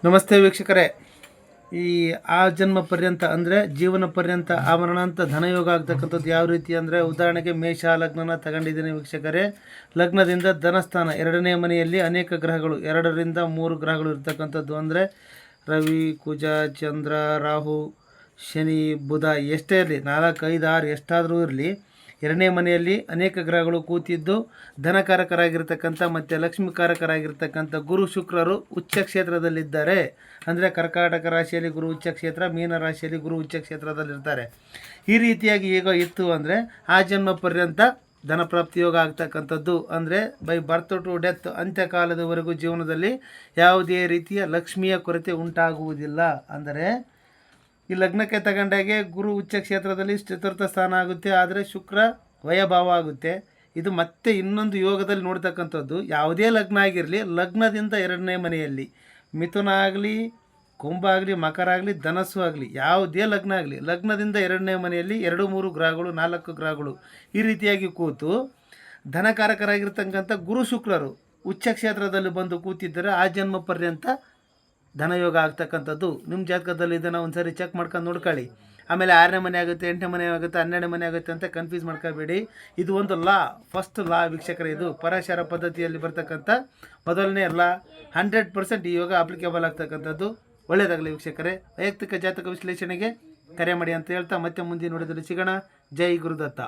ನಮಸ್ತೆ ವೀಕ್ಷಕರೇ. ಈ ಆ ಜನ್ಮ ಪರ್ಯಂತ ಅಂದರೆ ಜೀವನ ಪರ್ಯಂತ ಆವರಣ ಅಂತ ಧನಯೋಗ ಆಗ್ತಕ್ಕಂಥದ್ದು ಯಾವ ರೀತಿ ಅಂದರೆ, ಉದಾಹರಣೆಗೆ ಮೇಷ ಲಗ್ನನ ತಗೊಂಡಿದ್ದೀನಿ ವೀಕ್ಷಕರೇ. ಲಗ್ನದಿಂದ ಧನಸ್ಥಾನ ಎರಡನೇ ಮನೆಯಲ್ಲಿ ಅನೇಕ ಗ್ರಹಗಳು 2ರಿಂದ 3 ಗ್ರಹಗಳು ಇರ್ತಕ್ಕಂಥದ್ದು. ಅಂದರೆ ರವಿ, ಕುಜ, ಚಂದ್ರ, ರಾಹು, ಶನಿ, ಬುಧ ಎಷ್ಟೇ ಇರಲಿ, 4, 5, 6 ಎಷ್ಟಾದರೂ ಇರಲಿ, 2ನೇ ಮನೆಯಲ್ಲಿ ಅನೇಕ ಗ್ರಹಗಳು ಕೂತಿದ್ದು ಧನಕಾರಕರಾಗಿರ್ತಕ್ಕಂಥ ಮತ್ತು ಲಕ್ಷ್ಮೀಕಾರಕರಾಗಿರ್ತಕ್ಕಂಥ ಗುರು ಶುಕ್ರರು ಉಚ್ಚ ಕ್ಷೇತ್ರದಲ್ಲಿದ್ದಾರೆ. ಅಂದರೆ ಕರ್ಕಾಟಕ ರಾಶಿಯಲ್ಲಿ ಗುರು ಉಚ್ಚ ಕ್ಷೇತ್ರ, ಮೀನ ರಾಶಿಯಲ್ಲಿ ಗುರು ಉಚ್ಚ ಕ್ಷೇತ್ರದಲ್ಲಿರ್ತಾರೆ. ಈ ರೀತಿಯಾಗಿ ಈಗ ಇತ್ತು ಅಂದರೆ ಆ ಜನ್ಮ ಪರ್ಯಂತ ಧನಪ್ರಾಪ್ತಿ ಯೋಗ ಆಗ್ತಕ್ಕಂಥದ್ದು. ಅಂದರೆ ಬೈ ಬರ್ತ್ ಟು ಡೆತ್, ಅಂತ್ಯಕಾಲದವರೆಗೂ ಜೀವನದಲ್ಲಿ ಯಾವುದೇ ರೀತಿಯ ಲಕ್ಷ್ಮಿಯ ಕೊರತೆ ಉಂಟಾಗುವುದಿಲ್ಲ. ಅಂದರೆ ಈ ಲಗ್ನಕ್ಕೆ ತಗೊಂಡಾಗೆ ಗುರು ಉಚ್ಚ ಕ್ಷೇತ್ರದಲ್ಲಿ ಚತುರ್ಥ ಸ್ಥಾನ ಆಗುತ್ತೆ, ಆದರೆ ಶುಕ್ರ ವಯಭಾವ ಆಗುತ್ತೆ. ಇದು ಮತ್ತೆ ಇನ್ನೊಂದು ಯೋಗದಲ್ಲಿ ನೋಡ್ತಕ್ಕಂಥದ್ದು. ಯಾವುದೇ ಲಗ್ನ ಆಗಿರಲಿ, ಲಗ್ನದಿಂದ 2ನೇ ಮನೆಯಲ್ಲಿ ಮಿಥುನ ಆಗಲಿ, ಕುಂಭ ಆಗಲಿ, ಮಕರ ಆಗಲಿ, ಧನಸ್ಸು ಆಗಲಿ, ಯಾವುದೇ ಲಗ್ನ ಆಗಲಿ, ಲಗ್ನದಿಂದ 2ನೇ ಮನೆಯಲ್ಲಿ 2, 3 ಗ್ರಹಗಳು, 4 ಗ್ರಹಗಳು ಈ ರೀತಿಯಾಗಿ ಕೂತು ಧನಕಾರಕರಾಗಿರ್ತಕ್ಕಂಥ ಗುರು ಶುಕ್ರರು ಉಚ್ಚ ಕ್ಷೇತ್ರದಲ್ಲಿ ಬಂದು ಕೂತಿದ್ದರೆ ಆ ಜನ್ಮ ಪರ್ಯಂತ ಧನಯೋಗ ಆಗ್ತಕ್ಕಂಥದ್ದು. ನಿಮ್ಮ ಜಾತಕದಲ್ಲಿ ಇದನ್ನು ಒಂದು ಸರಿ ಚೆಕ್ ಮಾಡ್ಕೊಂಡು ನೋಡ್ಕೊಳ್ಳಿ. ಆಮೇಲೆ 6ನೇ ಮನೆ ಆಗುತ್ತೆ, 8ನೇ ಮನೆ ಆಗುತ್ತೆ, 12ನೇ ಮನೆ ಆಗುತ್ತೆ ಅಂತ ಕನ್ಫ್ಯೂಸ್ ಮಾಡ್ಕೋಬೇಡಿ. ಇದು ಒಂದು ಲಾ, ಫಸ್ಟ್ ಲಾ ವೀಕ್ಷಕರೇ. ಇದು ಪರಾಶರ ಪದ್ಧತಿಯಲ್ಲಿ ಬರ್ತಕ್ಕಂಥ ಮೊದಲನೇ ಲಾ. 100% ಈ ಯೋಗ ಅಪ್ಲಿಕೇಬಲ್ ಆಗ್ತಕ್ಕಂಥದ್ದು. ಒಳ್ಳೆಯದಾಗಲಿ ವೀಕ್ಷಕರೇ. ವೈಯಕ್ತಿಕ ಜಾತಕ ವಿಶ್ಲೇಷಣೆಗೆ ಕರೆ ಮಾಡಿ ಅಂತ ಹೇಳ್ತಾ ಮತ್ತೆ ಮುಂದಿನ ನೋಡಿದಲ್ಲಿ ಸಿಗೋಣ. ಜೈ ಗುರುದತ್ತ.